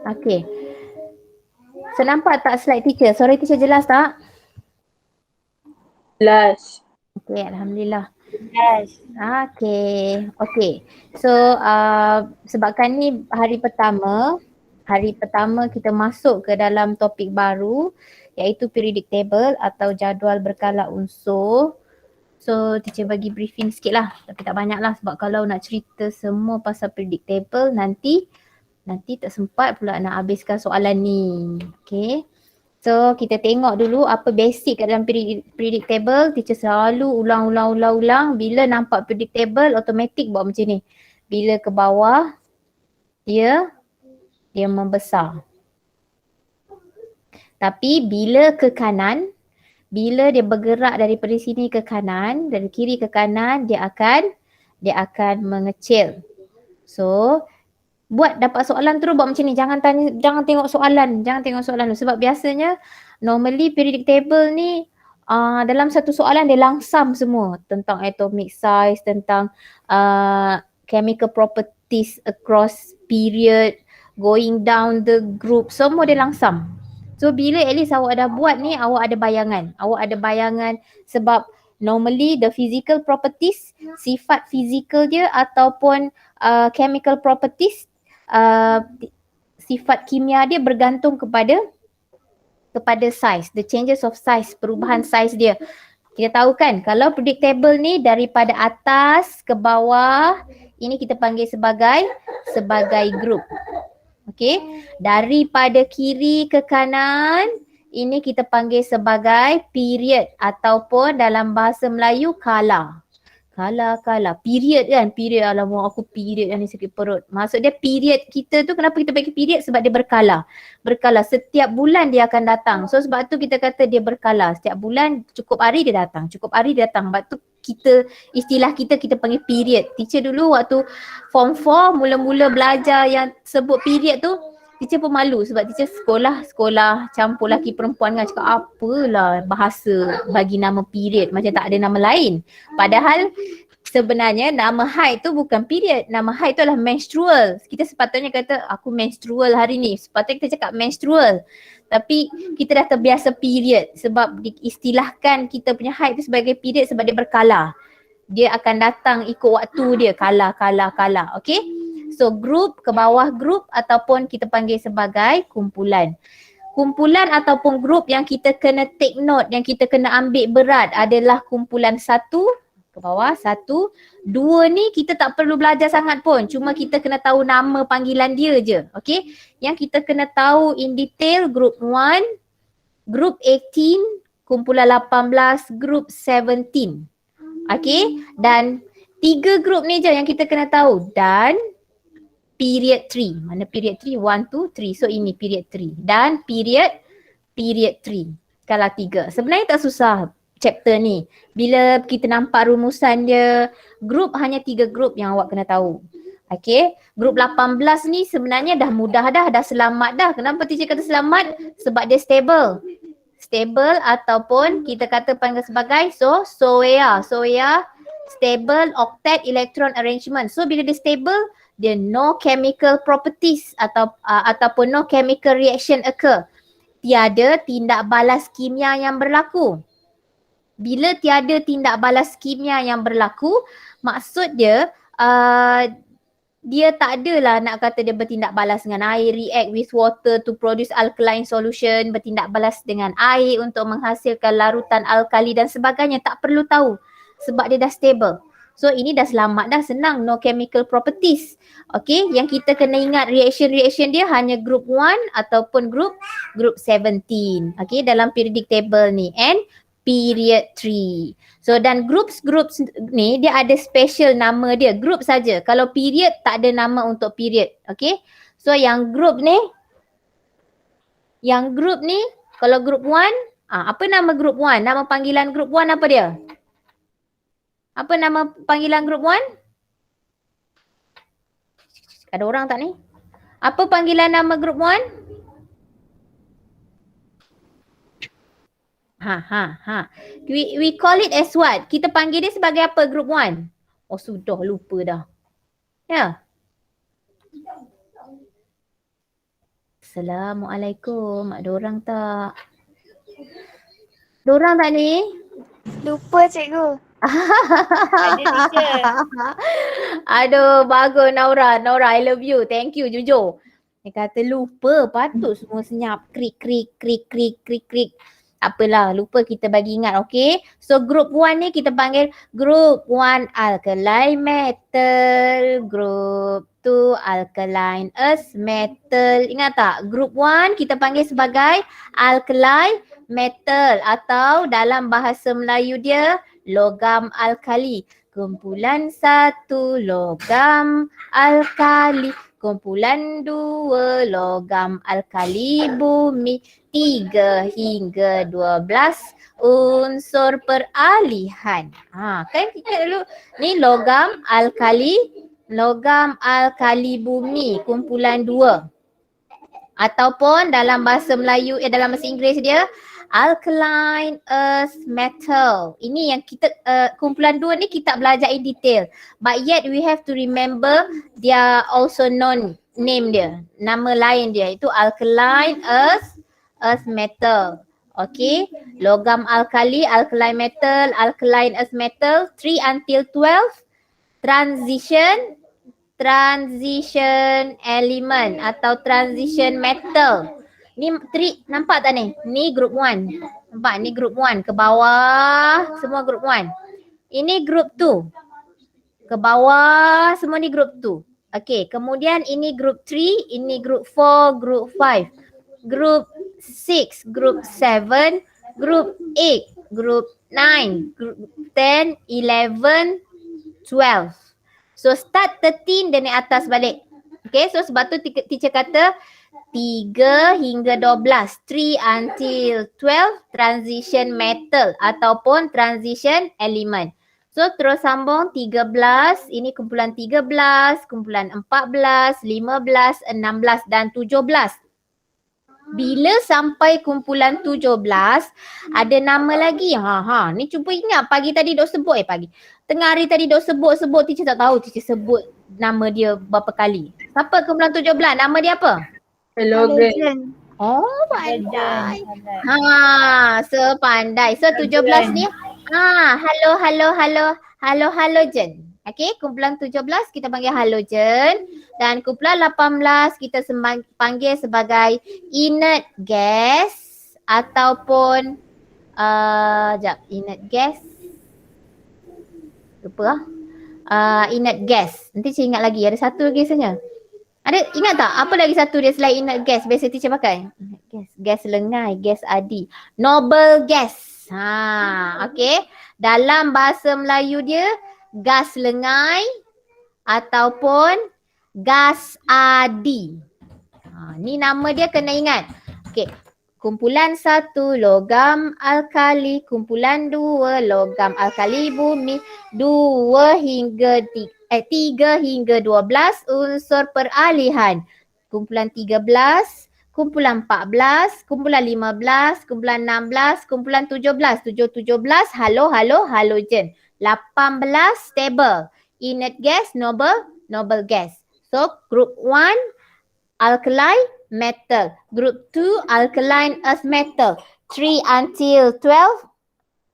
Okay. So nampak tak slide teacher? Suara teacher jelas tak? Jelas. Okay, Alhamdulillah. Yes. Okay. So sebabkan ni hari pertama kita masuk ke dalam topik baru iaitu periodic table atau jadual berkala unsur. So teacher bagi briefing sikit lah, tapi tak banyak lah sebab kalau nak cerita semua pasal periodic table nanti tak sempat pula nak habiskan soalan ni. Okay. So kita tengok dulu apa basic kat dalam periodic table. Teacher selalu ulang. Bila nampak periodic table automatik buat macam ni. Bila ke bawah dia membesar. Tapi bila ke kanan, bila dia bergerak daripada sini ke kanan, dari kiri ke kanan, dia akan mengecil. So buat dapat soalan terus buat macam ni. Jangan tengok soalan dulu. Sebab biasanya normally periodic table ni dalam satu soalan dia langsam semua tentang atomic size, tentang chemical properties across period, going down the group, semua dia langsam. So bila at least awak dah buat ni, awak ada bayangan sebab normally the physical properties, sifat fizikal dia ataupun chemical properties, sifat kimia dia bergantung kepada size, the changes of size, perubahan size dia. Kita tahu kan kalau predictable ni daripada atas ke bawah, ini kita panggil sebagai group. Okay, daripada kiri ke kanan, ini kita panggil sebagai period ataupun dalam bahasa Melayu kala. Period kan, alamak aku period yang ni sakit perut. Maksud dia period kita tu, kenapa kita bagi period? Sebab dia berkala. Setiap bulan dia akan datang. So sebab tu kita kata dia berkala. Setiap bulan cukup hari dia datang. Sebab tu istilah kita panggil period. Teacher dulu waktu form 4 mula-mula belajar yang sebut period tu, teacher pun malu sebab teacher sekolah campur lelaki perempuan kan, cakap apalah bahasa bagi nama period macam tak ada nama lain. Padahal sebenarnya nama haid tu bukan period, nama haid tu adalah menstrual. Kita sepatutnya kata aku menstrual hari ni, sepatutnya kita cakap menstrual. Tapi kita dah terbiasa period sebab diistilahkan kita punya haid tu sebagai period sebab dia berkala. Dia akan datang ikut waktu dia, kala. Okay? So group, ke bawah group ataupun kita panggil sebagai kumpulan. Kumpulan ataupun group yang kita kena take note, yang kita kena ambil berat adalah kumpulan 1, ke bawah 1. 2 ni kita tak perlu belajar sangat pun, cuma kita kena tahu nama panggilan dia je. Okay? Yang kita kena tahu in detail group 1, group 18, kumpulan 18, group 17. Okay? Dan 3 group ni je yang kita kena tahu. Dan period 3. Mana period 3? 1, 2, 3. So ini period 3. Dan period 3. Skala 3. Sebenarnya tak susah chapter ni. Bila kita nampak rumusan dia, group hanya 3 group yang awak kena tahu. Okay, group 18 ni sebenarnya dah mudah dah selamat dah. Kenapa teacher kata selamat? Sebab dia stable. Stable ataupun kita kata panggil sebagai SOEA. Stable octet electron arrangement. So bila dia stable, dia no chemical properties ataupun no chemical reaction occur. Tiada tindak balas kimia yang berlaku. Bila tiada tindak balas kimia yang berlaku, maksud dia dia tak adalah nak kata dia bertindak balas dengan air, react with water to produce alkaline solution, bertindak balas dengan air untuk menghasilkan larutan alkali dan sebagainya. Tak perlu tahu sebab dia dah stable. So ini dah selamat dah, senang, no chemical properties. Okay, yang kita kena ingat reaction dia hanya group 1 ataupun group 17. Okay, dalam periodic table ni. And period 3. So dan groups ni dia ada special nama dia, group saja. Kalau period tak ada nama untuk period. Okay, so yang group ni kalau group 1, apa nama group 1? Nama panggilan group 1 apa dia? Apa nama panggilan group 1? Ada orang tak ni? Apa panggilan nama group 1? We call it as what? Kita panggil dia sebagai apa group 1? Oh sudah lupa dah. Ya. Assalamualaikum. Ada orang tak? Ada orang tak ni? Lupa cikgu. Ada teacher. Aduh, bagus Naura. Naura, I love you. Thank you, jujur. Dia kata lupa, patut semua senyap. Krik, krik, krik, krik, krik, krik. Tak apalah, lupa kita bagi ingat, okay? So group 1 ni kita panggil group 1 alkali metal, group 2 alkaline earth metal. Ingat tak? Group 1 kita panggil sebagai alkali metal atau dalam bahasa Melayu dia logam alkali. Kumpulan 1 logam alkali. Kumpulan 2 logam alkali bumi. 3 hingga 12 unsur peralihan. Kan kita dulu ni logam alkali bumi kumpulan 2. Ataupun dalam bahasa Melayu dalam bahasa Inggeris dia alkaline earth metal. Ini yang kita kumpulan 2 ni kita belajar in detail. But yet we have to remember dia also known name dia. Nama lain dia itu alkaline earth metal. Okay. Logam alkali, alkaline metal, alkaline earth metal 3 until 12 transition element atau transition metal. Ni nampak tak ni? Ni group 1. Nampak ni group 1 ke bawah semua group 1. Ini group 2. Ke bawah semua ni group 2. Okey, kemudian ini group 3, ini group 4, group 5, group 6, group 7, group 8, group 9, group 10, 11, 12. So start 13 dia naik atas balik. Okay, so sebab tu teacher kata 3 hingga 12, 3 until 12 transition metal ataupun transition element. So terus sambung 13, ini kumpulan 13, kumpulan 14, 15, 16 dan 17. Bila sampai kumpulan 17, ada nama lagi. Ni cuba ingat pagi tadi dok sebut tengah hari tadi dok sebut teacher tak tahu teacher sebut nama dia berapa kali. Siapa kumpulan 17? Nama dia apa? Halogen. Oh, pandai. So pandai. So 17 ni halogen. Okay, kumpulan 17 kita panggil halogen dan kumpulan 18 kita panggil sebagai inert gas ataupun inert gas. Lupa inert gas. Nanti saya ingat lagi, ada satu lagi rasanya. Ada ingat tak apa lagi satu dia selain inert gas biasa teacher pakai? Gas lengai, gas adi. Noble gas. Okay. Dalam bahasa Melayu dia gas lengai ataupun gas adi. Ni nama dia kena ingat. Okey. Kumpulan 1 logam alkali, kumpulan 2 logam alkali bumi, 3 hingga 12 unsur peralihan. Kumpulan 13, kumpulan 14, kumpulan 15, kumpulan 16, kumpulan 17. 17 halogen. 18 stable, inert gas, noble gas. So group 1 alkali metal, group 2 alkaline earth metal, 3 until 12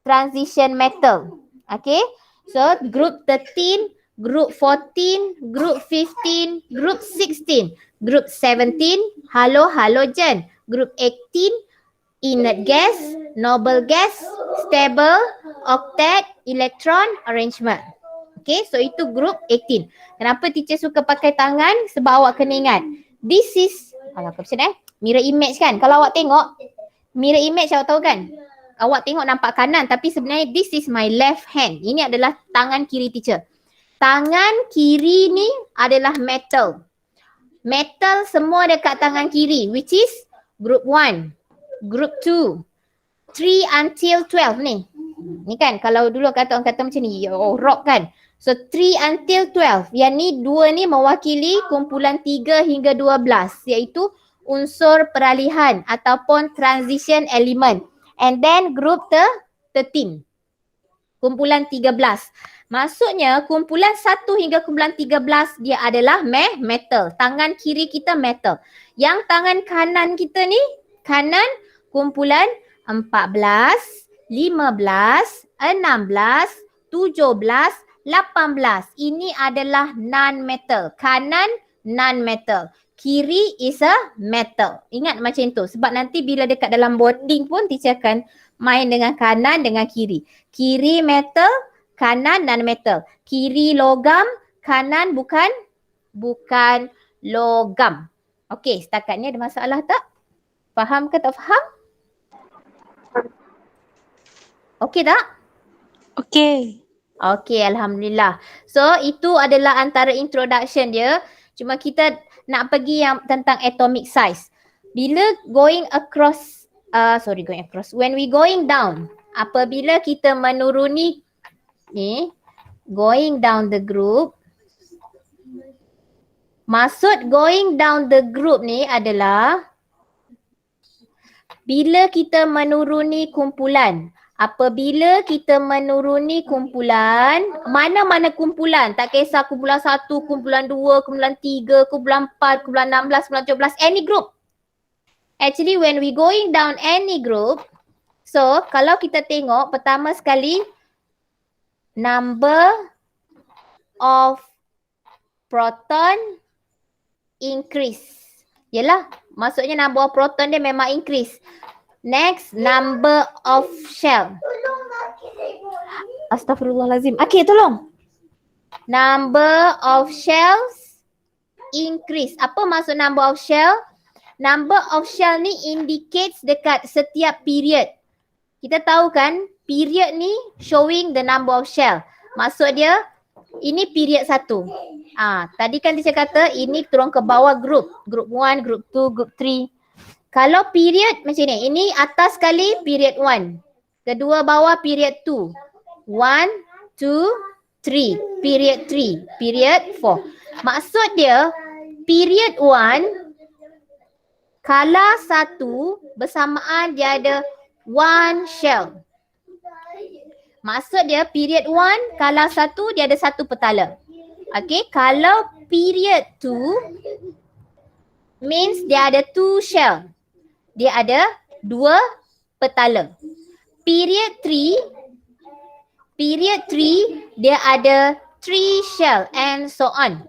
transition metal. Okay, so group 13, group 14, group 15, group 16, group 17 halogen, group 18 inert gas, noble gas, stable, octet, electron arrangement. Okay, so itu group 18. Kenapa teacher suka pakai tangan? Sebab awak kena ingat. This is, mirror image kan? Kalau awak tengok, mirror image awak tahu kan? Awak tengok nampak kanan tapi sebenarnya this is my left hand. Ini adalah tangan kiri teacher. Tangan kiri ni adalah metal. Metal semua dekat tangan kiri which is group 1. Group 2, 3 until 12 ni. Ni kan kalau dulu orang kata macam ni, rock kan. So 3 until 12. Yang ni dua ni mewakili kumpulan 3 hingga 12 iaitu unsur peralihan ataupun transition element. And then group 13. Kumpulan 13. Maksudnya kumpulan 1 hingga kumpulan 13 dia adalah metal. Tangan kiri kita metal. Yang tangan kanan kita ni, kanan kumpulan 14, 15, 16, 17, 18. Ini adalah non-metal. Kanan non-metal. Kiri is a metal. Ingat macam tu. Sebab nanti bila dekat dalam bonding pun teacher akan main dengan kanan dengan kiri. Kiri metal, kanan non-metal. Kiri logam, kanan bukan logam. Okey, setakat ni ada masalah tak? Faham ke tak faham? Okey tak? Okey. Okey, Alhamdulillah. So, itu adalah antara introduction dia. Cuma kita nak pergi yang tentang atomic size. Bila going across, when we going down, apabila kita menuruni ni, going down the group, maksud going down the group ni adalah bila kita menuruni kumpulan. Apabila kita menuruni kumpulan, mana-mana kumpulan, tak kisah kumpulan 1, kumpulan 2, kumpulan 3, kumpulan 4, kumpulan 16, kumpulan 17, any group. Actually when we going down any group, so kalau kita tengok pertama sekali, number of proton increase. Yelah, maksudnya number of proton dia memang increase. Next, number of shell. Astaghfirullahalazim. Okey, tolong. Number of shells increase. Apa maksud number of shell? Number of shell ni indicates dekat setiap period. Kita tahu kan, period ni showing the number of shell. Maksud dia, ini period 1. Tadi kan dia kata ini turun ke bawah group. Group 1, group 2, group 3. Kalau period macam ni, ini atas sekali period 1. Kedua bawah period 2. 1, 2, 3. Period 3. Period 4. Maksud dia, period 1, kala 1 bersamaan dia ada 1 shell. Maksud dia period 1, kala 1 dia ada 1 petala. Okay, kalau period 2 means dia ada 2 shell. Dia ada 2 petala. Period 3 dia ada 3 shell and so on.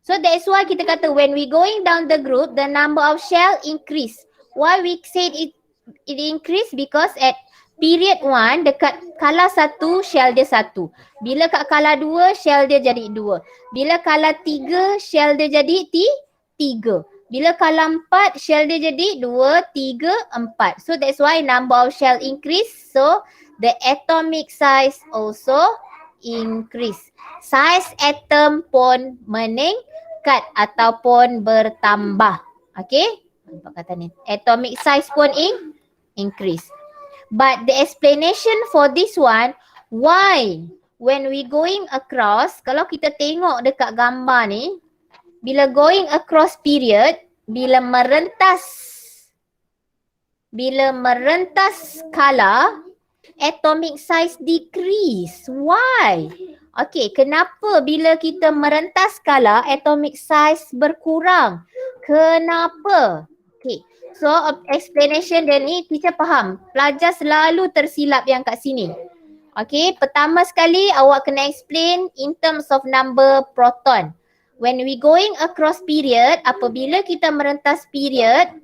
So that's why kita kata when we going down the group, the number of shell increase. Why we said it increase? Because at period 1 dekat kala 1 shell dia 1. Bila kat kala 2 shell dia jadi 2. Bila kala 3 shell dia jadi 3. Bila kala 4 shell dia jadi 2, 3, 4. So that's why number of shell increase. So the atomic size also increase. Size atom pun meningkat ataupun bertambah. Okay? Nampak kata ni. Atomic size pun increase. But the explanation for this one, why when we going across, kalau kita tengok dekat gambar ni, bila going across period, bila merentas skala, atomic size decrease. Why? Okay, kenapa bila kita merentas skala, atomic size berkurang? Kenapa? Okay, so explanation dia ni teacher faham. Pelajar selalu tersilap yang kat sini. Okay, pertama sekali awak kena explain in terms of number proton. When we going across period, apabila kita merentas period,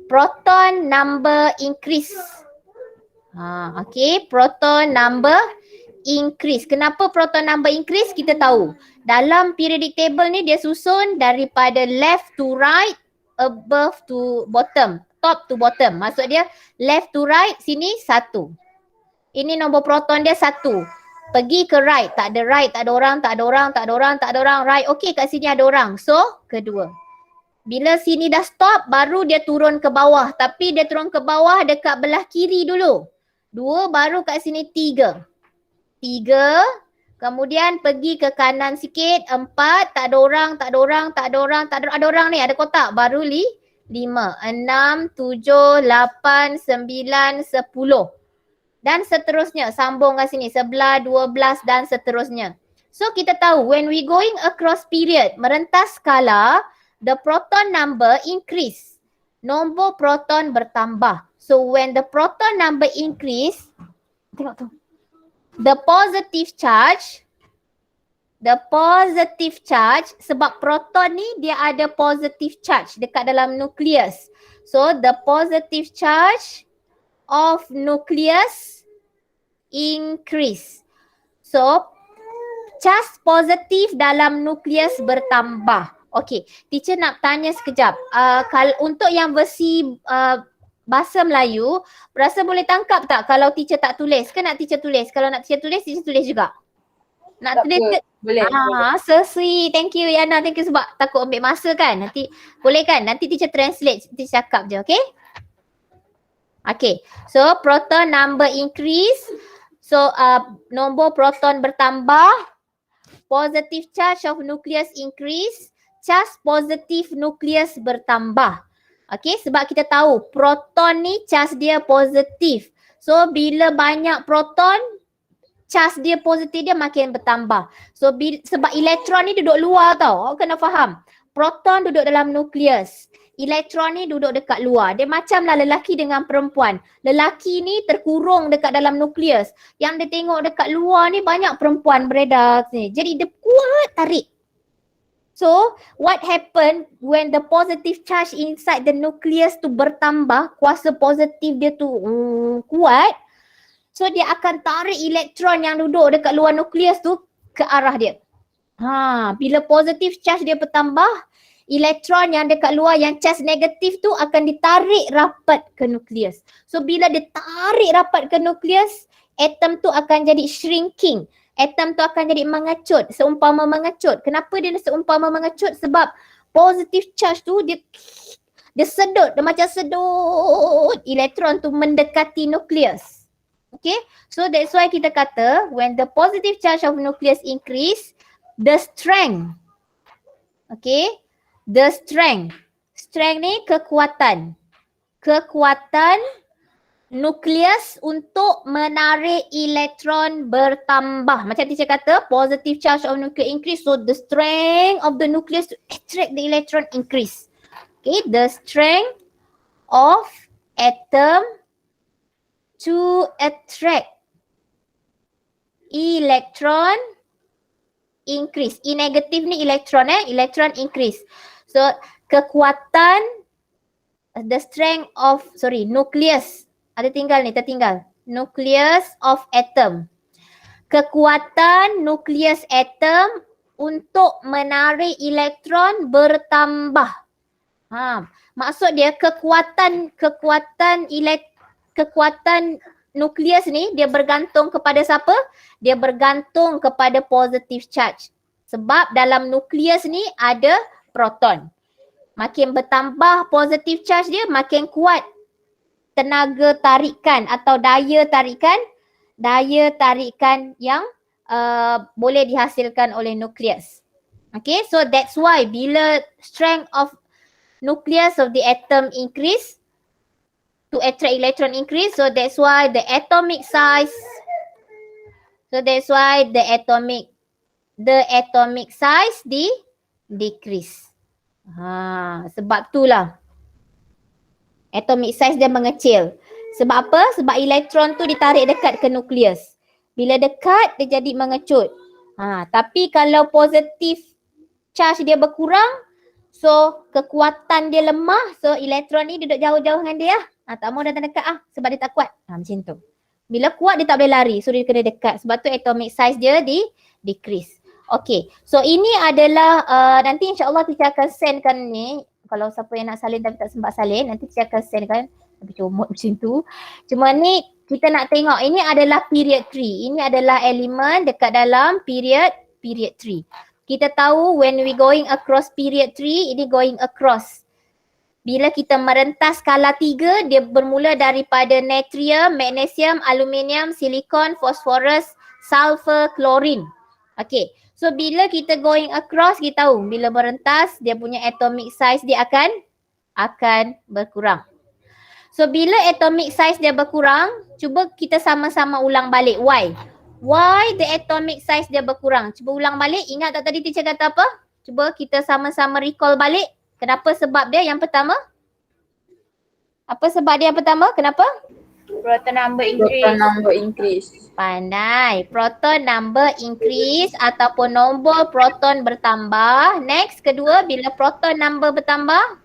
proton number increase. Okay, proton number increase. Kenapa proton number increase? Kita tahu. Dalam periodic table ni dia susun daripada left to right, above to bottom, top to bottom. Maksud dia left to right, sini 1. Ini nombor proton dia 1. Pergi ke right, tak ada right, tak ada orang, tak ada orang, tak ada orang, tak ada orang, right. Okey, kat sini ada orang. So, kedua. Bila sini dah stop, baru dia turun ke bawah. Tapi dia turun ke bawah dekat belah kiri dulu. 2, baru kat sini 3. 3, kemudian pergi ke kanan sikit, 4, tak ada orang, tak ada orang, tak ada orang, tak ada orang ni, ada kotak. Baru 5, 6, 7, 8, 9, 10. dan seterusnya. Sambung kat sini 11, 12 dan seterusnya. So kita tahu when we going across period, merentas skala, the proton number increase. Nombor proton bertambah. So when the proton number increase, tengok tu. The positive charge, sebab proton ni dia ada positive charge dekat dalam nukleus. So the positive charge of nucleus increase. So charge positif dalam nukleus bertambah. Okey, teacher nak tanya sekejap. Kalau untuk yang versi bahasa Melayu, rasa boleh tangkap tak kalau teacher tak tulis ke nak teacher tulis? Kalau nak teacher tulis juga. Nak Tak tulis apa, ke? boleh. So sweet. Thank you Yana. Thank you sebab takut ambil masa kan. Nanti boleh kan? Nanti teacher translate, teacher cakap je, okay? Okay. So proton number increase. So nombor proton bertambah. Positive charge of nucleus increase. Charge positif nucleus bertambah. Okay, sebab kita tahu proton ni charge dia positif. So bila banyak proton, charge dia positif dia makin bertambah. So sebab elektron ni duduk luar tau. Awak kena faham. Proton duduk dalam nukleus. Elektron ni duduk dekat luar. Dia macamlah lelaki dengan perempuan. Lelaki ni terkurung dekat dalam nukleus. Yang dia tengok dekat luar ni banyak perempuan beredar ni. Jadi dia kuat tarik. So what happen when the positive charge inside the nucleus tu bertambah, kuasa positif dia tu kuat. So dia akan tarik elektron yang duduk dekat luar nukleus tu ke arah dia. Bila positive charge dia bertambah, elektron yang dekat luar yang charge negatif tu akan ditarik rapat ke nukleus. So bila dia tarik rapat ke nukleus, atom tu akan jadi shrinking. Atom tu akan jadi mengecut, seumpama mengecut. Kenapa dia seumpama mengecut? Sebab positive charge tu dia sedut, dia macam sedut elektron tu mendekati nukleus. Okay, so that's why kita kata when the positive charge of nucleus increase, the strength. Okay, the strength. Strength ni kekuatan. Kekuatan nukleus untuk menarik elektron bertambah. Macam teacher kata, positive charge of nucleus increase. So the strength of the nucleus to attract the electron increase. Okay, the strength of atom to attract electron increase. E negatif ni elektron elektron increase. So kekuatan the strength of nucleus. Ada tinggal ni, tertinggal. Nucleus of atom. Kekuatan nukleus atom untuk menarik elektron bertambah. Maksud dia kekuatan nukleus ni dia bergantung kepada siapa? Dia bergantung kepada positive charge. Sebab dalam nukleus ni ada proton. Makin bertambah positive charge dia, makin kuat tenaga tarikan atau daya tarikan yang boleh dihasilkan oleh nukleus. Okay, so that's why bila strength of nucleus of the atom increase to attract electron increase, so that's why the atomic size, decrease. Sebab itulah atomic size dia mengecil. Sebab apa? Sebab elektron tu ditarik dekat ke nukleus. Bila dekat dia jadi mengecut. Tapi kalau positif charge dia berkurang, so kekuatan dia lemah, so elektron ni duduk jauh-jauh dengan dia. Tak mau datang dekat sebab dia tak kuat. Macam tu. Bila kuat dia tak boleh lari, so dia kena dekat. Sebab tu atomic size dia decrease. Okay, so ini adalah nanti insyaAllah kita akan sendkan ni. Kalau siapa yang nak salin tapi tak sempat salin, nanti saya akan send kan. Tapi comot macam tu. Cuma ni kita nak tengok, ini adalah period 3. Ini adalah elemen dekat dalam period 3. Kita tahu when we going across period 3, ini going across. Bila kita merentas skala 3, dia bermula daripada natrium, magnesium, aluminium, silikon, fosforus, sulfur, klorin. Okay. So bila kita going across, kita tahu bila merentas dia punya atomic size dia akan berkurang. So bila atomic size dia berkurang, cuba kita sama-sama ulang balik. Why? Why the atomic size dia berkurang? Cuba ulang balik. Ingat tak tadi teacher kata apa? Cuba kita sama-sama recall balik. Kenapa sebab dia yang pertama? Apa sebab dia yang pertama? Kenapa? Proton number increase. Proton number increase. Pandai. Proton number increase ataupun nombor proton bertambah. Next, kedua, bila proton number bertambah?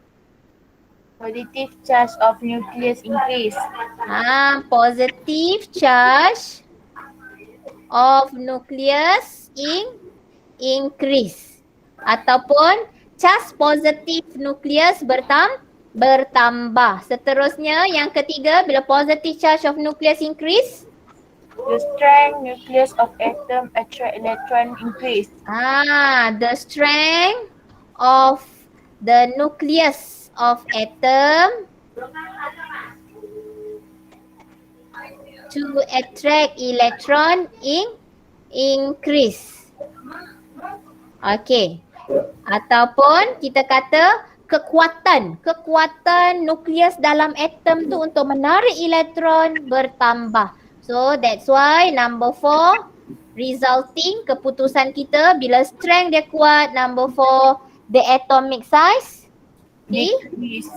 Positive charge of nucleus increase. Positive charge of nucleus increase. Ataupun charge positif nucleus bertambah. Seterusnya, yang ketiga, bila positive charge of nucleus increase? The strength nucleus of atom attract electron increase. The strength of the nucleus of atom to attract electron increase. Okay. Ataupun kita kata kekuatan nukleus dalam atom tu untuk menarik elektron bertambah. So that's why number 4 resulting keputusan kita bila strength dia kuat, number 4 the atomic size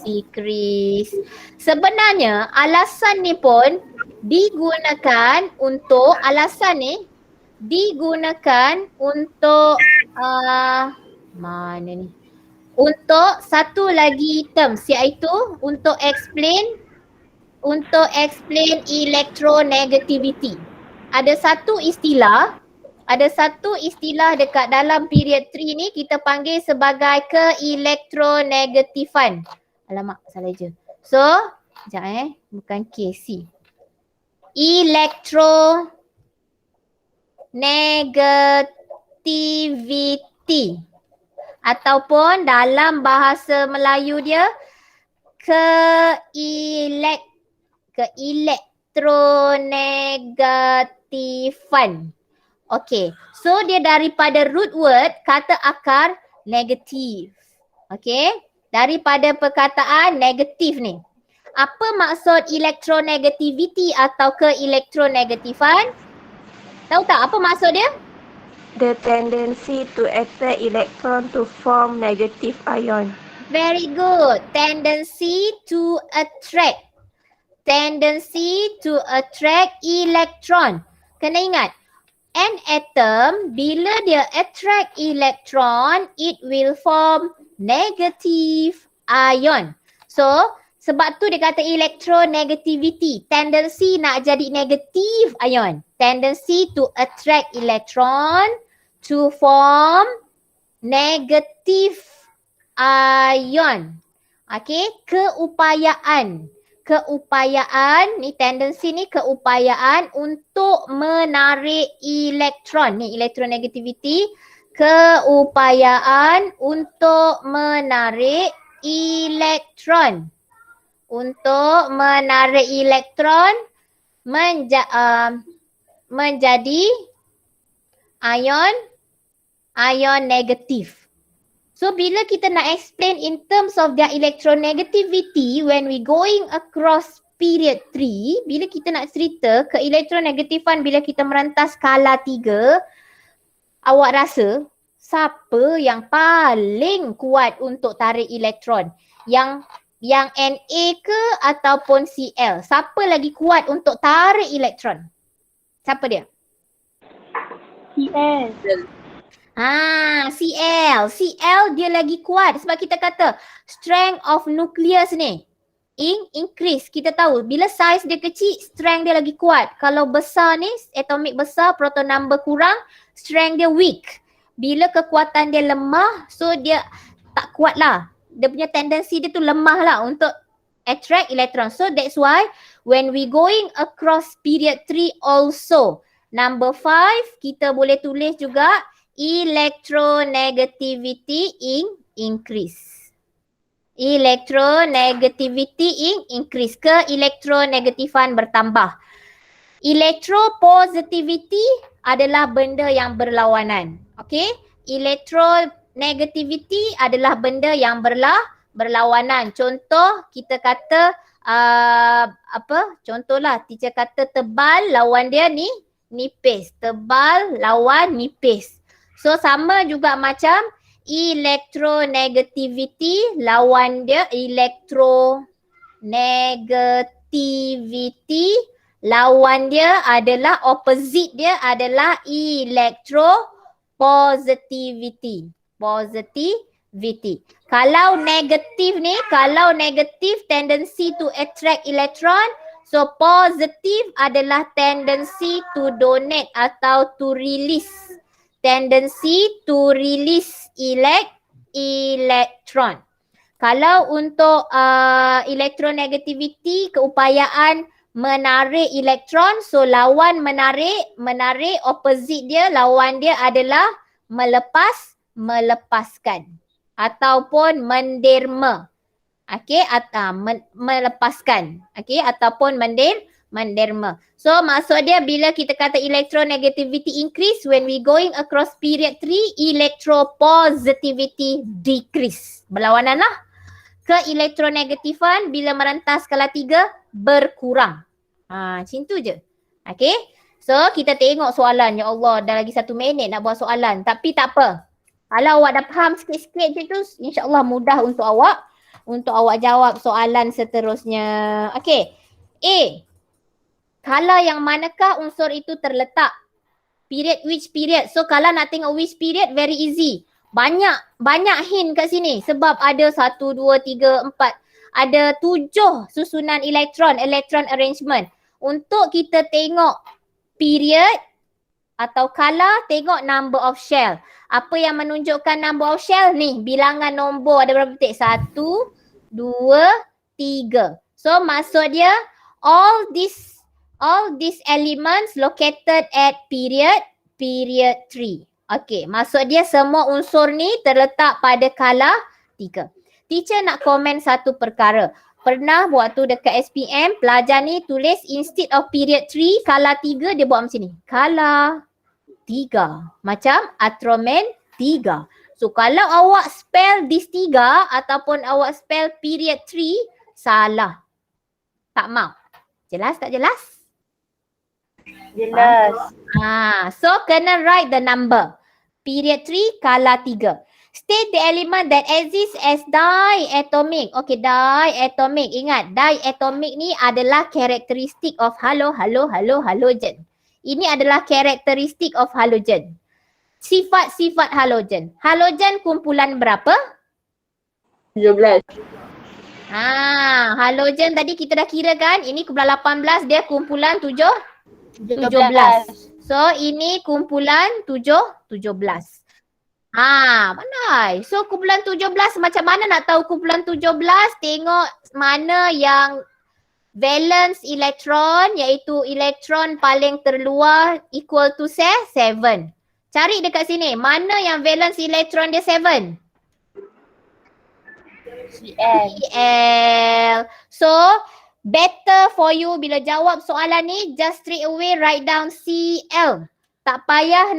decrease. Sebenarnya alasan ni pun digunakan untuk mana ni? Untuk satu lagi term iaitu untuk explain electronegativity. Ada satu istilah dekat dalam period 3 ni kita panggil sebagai keelektronegatifan. Alamak, salah je. So, sekejap bukan KC. Electronegativity. Ataupun dalam bahasa Melayu dia keelektronegatifan. Okay, so dia daripada root word kata akar negatif. Okay, daripada perkataan negatif ni. Apa maksud electronegativity atau keelektronegatifan? Tahu tak apa maksud dia? The tendency to attract electron to form negative ion. Very good. Tendency to attract electron. Kena ingat, an atom bila dia attract electron, it will form negative ion. So, sebab tu dia kata electronegativity. Tendency nak jadi negative ion. Tendency to attract electron to form negative ion. Okay, keupayaan ni tendensi ni keupayaan untuk menarik elektron. Ni electronegativity, keupayaan untuk menarik elektron. Untuk menarik elektron menjadi ion negatif. So bila kita nak explain in terms of their electronegativity when we going across period 3, bila kita nak cerita ke elektronegatifan bila kita merentas skala 3, awak rasa siapa yang paling kuat untuk tarik elektron? Yang Na ke ataupun Cl? Siapa lagi kuat untuk tarik elektron? Siapa dia? Cl. Cl dia lagi kuat sebab kita kata strength of nucleus ni increase. Kita tahu bila size dia kecil, strength dia lagi kuat. Kalau besar ni, atomic besar, proton number kurang, strength dia weak. Bila kekuatan dia lemah, so dia tak kuat lah. Dia punya tendensi dia tu lemah lah untuk attract electron. So that's why when we going across period 3 also, number 5 kita boleh tulis juga electronegativity increase. Electronegativity increase. Keelektronegatifan bertambah. Electropositivity adalah benda yang berlawanan. Okay? Electronegativity adalah benda yang berlawanan. Contoh kita kata contohlah teacher kata tebal lawan dia ni nipis. Tebal lawan nipis. So sama juga macam electronegativity lawan dia electronegativity lawan dia adalah opposite dia adalah electropositivity. Positivity. Kalau negatif ni, kalau negatif tendency to attract electron, so positive adalah tendency to donate atau to release. Tendency to release electron. Kalau untuk electronegativity, keupayaan menarik elektron, so lawan menarik opposite dia, lawan dia adalah melepaskan ataupun menderma. Okey, melepaskan. Okey, ataupun menderma. So maksud dia bila kita kata electronegativity increase, when we going across period 3, electropositivity decrease. Berlawanan lah. Keelektronegatifan bila merentas skala 3 berkurang. Macam tu je. Okey. So kita tengok soalan. Ya Allah, dah lagi 1 minit nak buat soalan. Tapi tak apa. Kalau awak dah faham sikit-sikit je tu, insya-Allah mudah untuk awak jawab soalan seterusnya. Okey. A. Kalau yang manakah unsur itu terletak? Period, which period? So kalau nak tengok which period, very easy. Banyak hint kat sini. Sebab ada 1, 2, 3, 4. Ada 7 susunan elektron arrangement. Untuk kita tengok period atau color, tengok number of shell. Apa yang menunjukkan number of shell ni? Bilangan nombor ada berapa titik? 1, 2, 3. So maksud dia all these elements located at period 3. Okey, maksud dia semua unsur ni terletak pada kala 3. Teacher nak komen satu perkara. Pernah waktu dekat SPM, pelajar ni tulis instead of period 3, kala 3 dia buat macam ni. Kala 3. Macam Atromen 3. So kalau awak spell this 3 ataupun awak spell period 3, salah. Tak mau. Jelas tak jelas? Jelas. So kena write the number. Period 3, kala 3. State the element that exists as diatomic. Okay, diatomic. Ingat, diatomic ni adalah karakteristik of halogen. Ini adalah karakteristik of halogen. Sifat-sifat halogen. Halogen kumpulan berapa? 17. Halogen tadi kita dah kira kan. Ini kumpulan 18, dia kumpulan 17. So ini kumpulan 17. Pandai. So kumpulan 17 macam mana nak tahu kumpulan 17? Tengok mana yang valence elektron, iaitu elektron paling terluar equal to 7. Cari dekat sini. Mana yang valence elektron dia 7? Cl. So better for you bila jawab soalan ni, just straight away write down Cl. Tak payah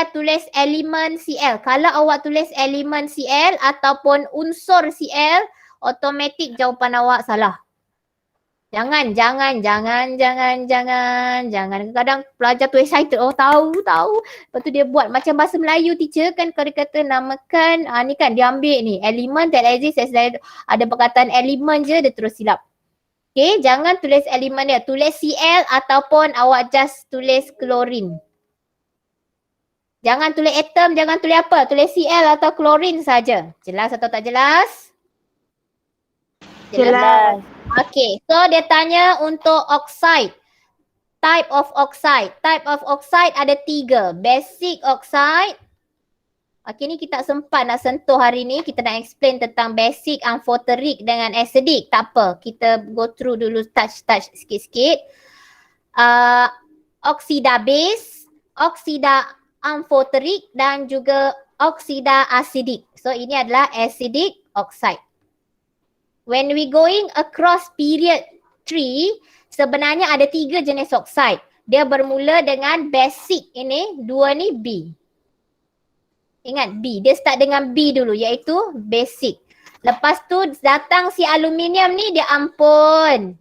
tulis elemen Cl. Kalau awak tulis elemen Cl ataupun unsur Cl, automatik jawapan awak salah. Jangan. Kadang pelajar tu excited. Oh tahu. Lepas tu dia buat macam bahasa Melayu teacher kan, kalau dia kata namakan, ni kan dia ambil ni. Element that exists as ada perkataan elemen je, dia terus silap. Okay, jangan tulis elemen dia. Tulis Cl ataupun awak just tulis klorin. Jangan tulis atom, jangan tulis apa. Tulis Cl atau klorin saja. Jelas atau tak jelas? Jelas. Okay, so dia tanya untuk oxide. Type of oxide. Type of oxide ada 3. Basic oxide. Okay, ni kita sempat nak sentuh hari ni. Kita nak explain tentang basic, amphoteric dengan acidic. Tak apa, kita go through dulu touch sikit-sikit. Oksida base, oksida amphoteric dan juga oksida acidic. So ini adalah acidic oxide. When we going across period 3, sebenarnya ada 3 jenis oxide. Dia bermula dengan basic ini, 2 ni B. Ingat B, dia start dengan B dulu iaitu basic. Lepas tu datang si aluminium ni dia ampun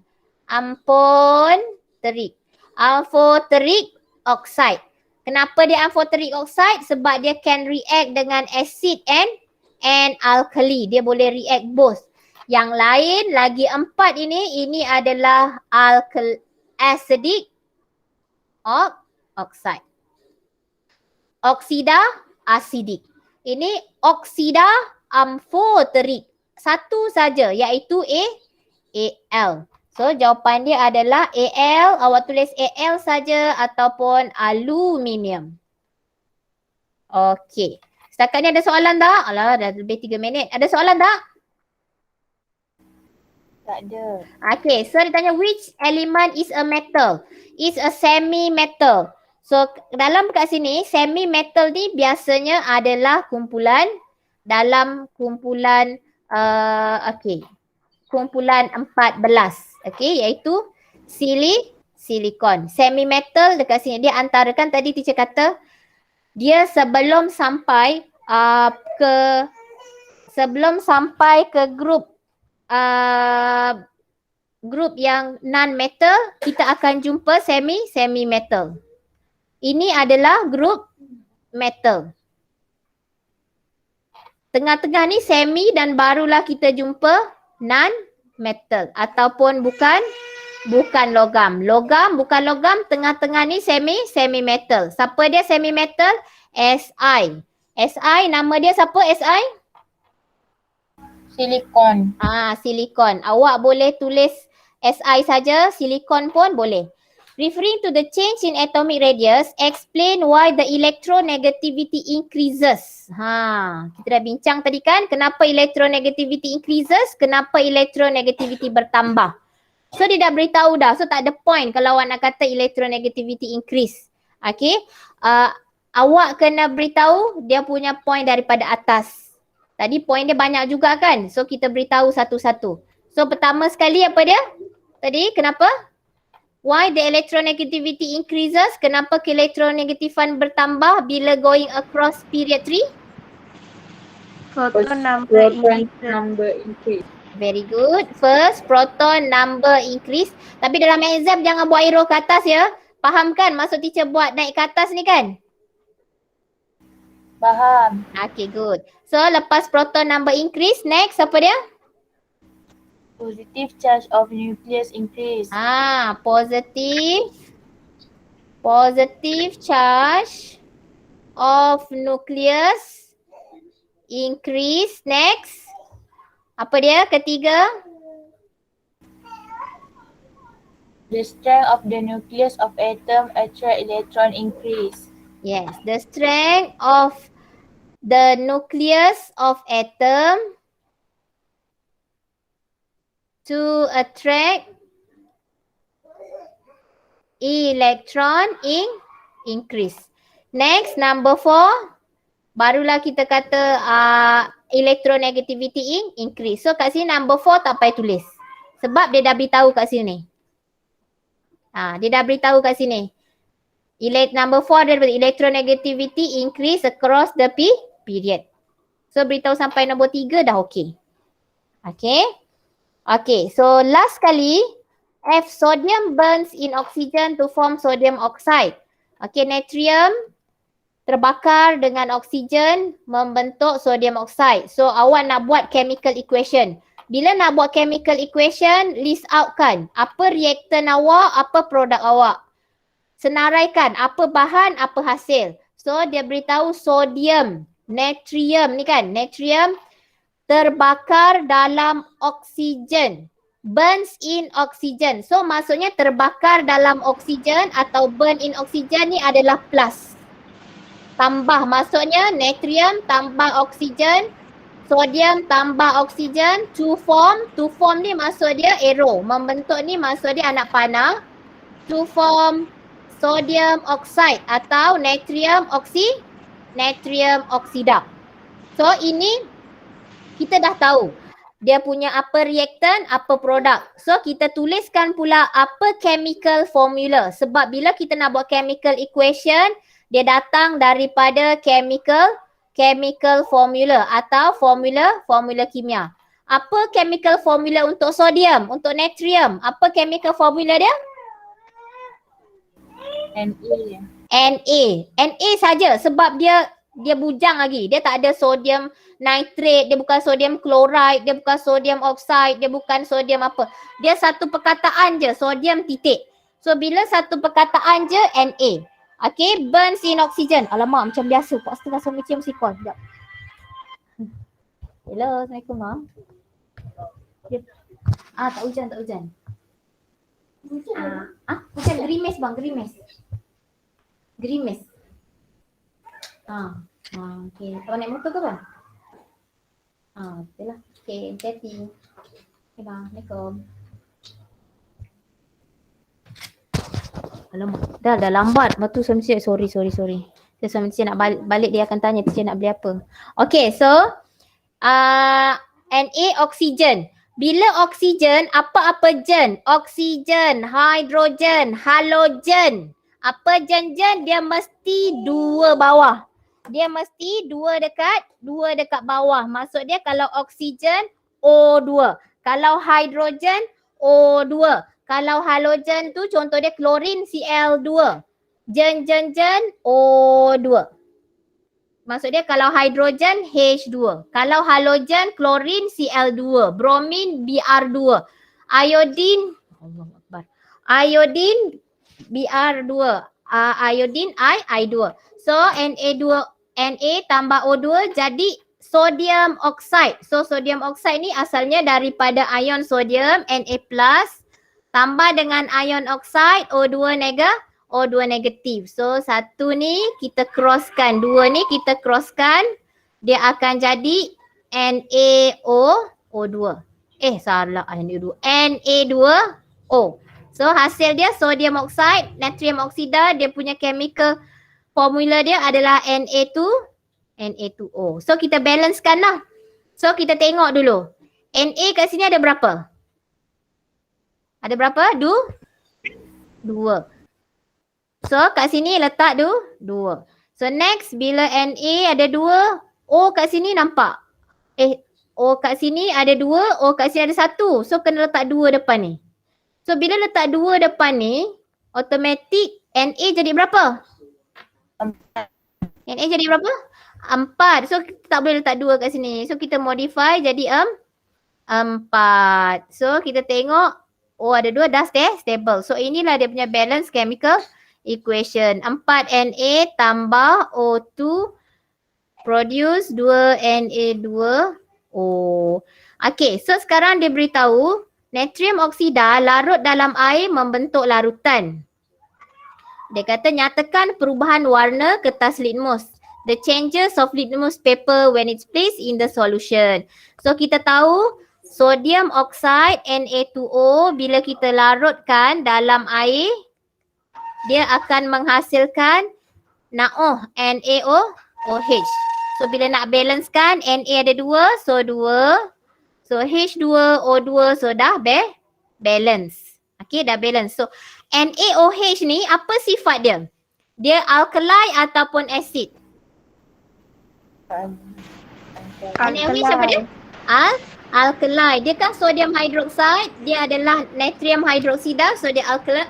terik. Amphoteric oxide. Kenapa dia amphoteric oxide? Sebab dia can react dengan acid and alkali. Dia boleh react both. Yang lain lagi 4 ini adalah acidic oxide. Oksida asidik. Ini oksida amphoteric. Satu saja iaitu Al. So jawapan dia adalah Al. Awak tulis Al saja ataupun aluminium. Okey. Setakat ni ada soalan tak? Alah dah lebih 3 minit. Ada soalan tak? Tak ada. Okay, so dia tanya which element is a metal? Is a semi-metal. So dalam kat sini semi-metal ni biasanya adalah kumpulan kumpulan 14. Okay, iaitu silikon. Semi-metal dekat sini dia antarakan tadi teacher kata dia sebelum sampai ke grup yang non-metal, kita akan jumpa semi-metal. Ini adalah grup metal. Tengah-tengah ni semi dan barulah kita jumpa non-metal ataupun bukan logam. Bukan logam, tengah-tengah ni semi-metal. Siapa dia semi-metal? Si. Si nama dia siapa Si? Silikon. Silikon. Awak boleh tulis Si saja, silikon pun boleh. Referring to the change in atomic radius, explain why the electronegativity increases. Kita dah bincang tadi kan, kenapa electronegativity increases, kenapa electronegativity bertambah. So dia dah beritahu dah, so tak ada point kalau awak nak kata electronegativity increase. Okay, awak kena beritahu dia punya point daripada atas. Tadi point dia banyak juga kan, so kita beritahu satu-satu. So pertama sekali apa dia? Tadi kenapa? Why the electronegativity increases? Kenapa keelektronegatifan bertambah bila going across period 3? Proton number increase. Very good. First, proton number increase. Tapi dalam exam jangan buat arrow ke atas ya. Faham kan maksud teacher buat naik ke atas ni kan? Faham. Okay, good. So lepas proton number increase, next apa dia? Positive charge of nucleus increase. Positive charge of nucleus increase. Next. Apa dia? Ketiga. The strength of the nucleus of atom attract electron increase. Yes, the strength of the nucleus of atom to attract electron increase. Next, number 4. Barulah kita kata electronegativity increase. So kat sini number 4 tak payah tulis. Sebab dia dah beritahu kat sini. Dia dah beritahu kat sini. Number 4 dia electronegativity increase across the period. So beritahu sampai nombor 3 dah okey. Okay, so last kali, F, sodium burns in oxygen to form sodium oxide. Okay, natrium terbakar dengan oksigen membentuk sodium oxide. So awak nak buat chemical equation. Bila nak buat chemical equation, list out kan apa reaktan awak, apa produk awak. Senaraikan apa bahan, apa hasil. So dia beritahu sodium, natrium ni kan, natrium terbakar dalam oksigen. Burns in oxygen. So maksudnya terbakar dalam oksigen atau burn in oxygen ni adalah plus. Tambah maksudnya natrium tambah oksigen, sodium tambah oksigen, to form. To form ni maksud dia arrow. Membentuk ni maksud dia anak panah. To form sodium oxide atau natrium oxida. So ini kita dah tahu dia punya apa reaktan, apa produk. So kita tuliskan pula apa chemical formula. Sebab bila kita nak buat chemical equation, dia datang daripada chemical formula atau formula kimia. Apa chemical formula untuk sodium? Untuk natrium, apa chemical formula dia? Na. Na saja sebab dia bujang lagi. Dia tak ada sodium nitrate, dia bukan sodium chloride, dia bukan sodium oxide, dia bukan sodium apa. Dia satu perkataan je, sodium titik. So bila satu perkataan je Na. Okay, burns in oxygen. Alamak macam biasa. Kok setengah suami cium sikol. Sekejap. Hello, Assalamualaikum Ma. Tak hujan. Bukan gerimis bang, gerimis. Okay. Abang naik motor ke bang? Betul lah. Okay, hati-hati. Okay bang, Assalamualaikum. Alamak, dah lambat. Lepas tu suami cik, sorry. Dia suami cik nak balik dia akan tanya cik nak beli apa. Okay, so Na oksigen. Bila oksigen, apa-apa gen? Oksigen, hidrogen, halogen. Apa gen? Dia mesti dua bawah. Dia mesti dua dekat bawah. Maksud dia kalau oksigen O2. Kalau hidrogen O2. Kalau halogen tu contoh dia klorin Cl2. Gen O2. Maksud dia kalau hidrogen H2. Kalau halogen klorin Cl2. Bromin Br2. Iodine Br2. Iodine I2. So Na tambah O2 jadi sodium oxide. So sodium oxide ni asalnya daripada ion sodium Na+. Tambah dengan ion oxide O2 negatif. So satu ni kita crosskan, dua ni kita crosskan, dia akan jadi NaO2. Salah Na2O. So hasil dia sodium oxide, natrium oksida, dia punya chemical formula dia adalah Na2O. So kita balancekan lah. So kita tengok dulu. Na kat sini ada berapa? Ada berapa? Dua. So kat sini letak dua. So next bila Na ada 2, O kat sini nampak. O kat sini ada 2, O kat sini ada 1. So kena letak 2 depan ni. So bila letak 2 depan ni, automatic Na jadi berapa? 4. Na jadi berapa? 4. So kita tak boleh letak 2 kat sini. So kita modify jadi 4. So kita tengok O ada 2 dah stable. So inilah dia punya balance chemical equation. 4 Na tambah O2 produce 2 Na2O. Okay, so sekarang dia beritahu natrium oksida larut dalam air membentuk larutan. Dia kata nyatakan perubahan warna kertas litmus. The changes of litmus paper when it's placed in the solution. So kita tahu sodium oxide Na2O bila kita larutkan dalam air, dia akan menghasilkan NaOH. So bila nak balancekan, Na ada 2, so 2. So H2O2, so dah balance. Okay, dah balance. So NaOH ni apa sifat dia? Dia alkali ataupun acid? NaOH apa dia? Alkali. Dia kan sodium hydroxide, dia adalah natrium hydroksida, so dia alkali.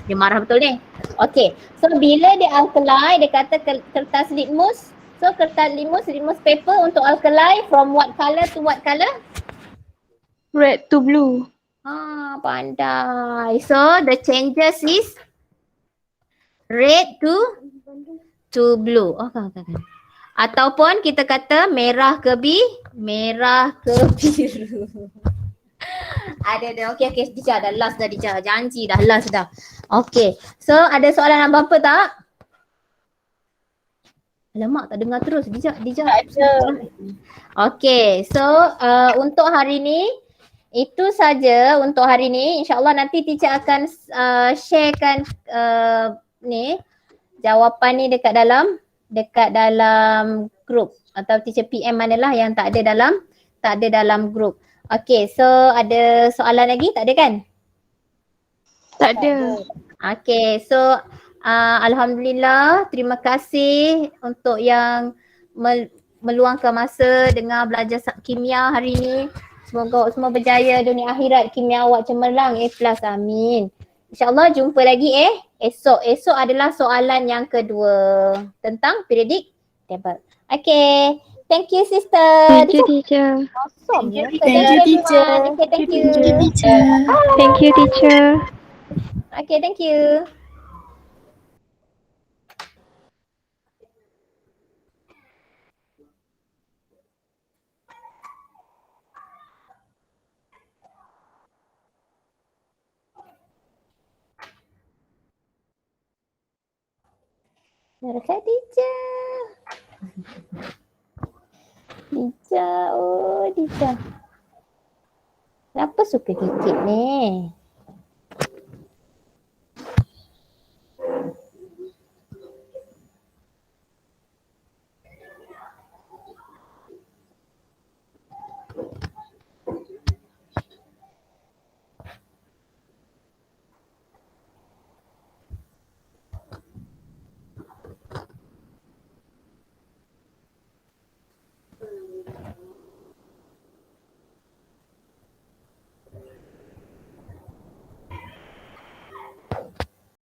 Dia marah betul ni. Okay, so bila dia alkali, dia kata kertas litmus. So kertas litmus paper untuk alkali from what color to what color? Red to blue. Pandai. So the changes is red to blue. Okay. Ataupun kita kata merah ke biru. Ada. Okay. Dija dah last dah, Dija. Janji dah last dah. Okay. So ada soalan apa tak? Alamak, tak dengar terus. Dija. Okay. So untuk hari ni, itu saja untuk hari ni. InsyaAllah nanti teacher akan sharekan ni jawapan ni dekat dalam group atau teacher PM manalah yang tak ada dalam group. Okay, so ada soalan lagi? Tak ada kan? Tak ada. Okay, so Alhamdulillah, terima kasih untuk yang meluangkan masa dengar belajar kimia hari ni. Semoga awak semua berjaya dunia akhirat, kimia awak cemerlang A+. Amin. InsyaAllah jumpa lagi esok. Esok adalah soalan yang kedua tentang periodic table. Okay. Thank you sister. Thank you, teacher. Awesome. Thank you, Okay, teacher. thank you everyone. Okay, thank you. Thank you, teacher. Okay, thank you. Dekat teacher. Teacher, oh teacher. Kenapa suka kikit ni?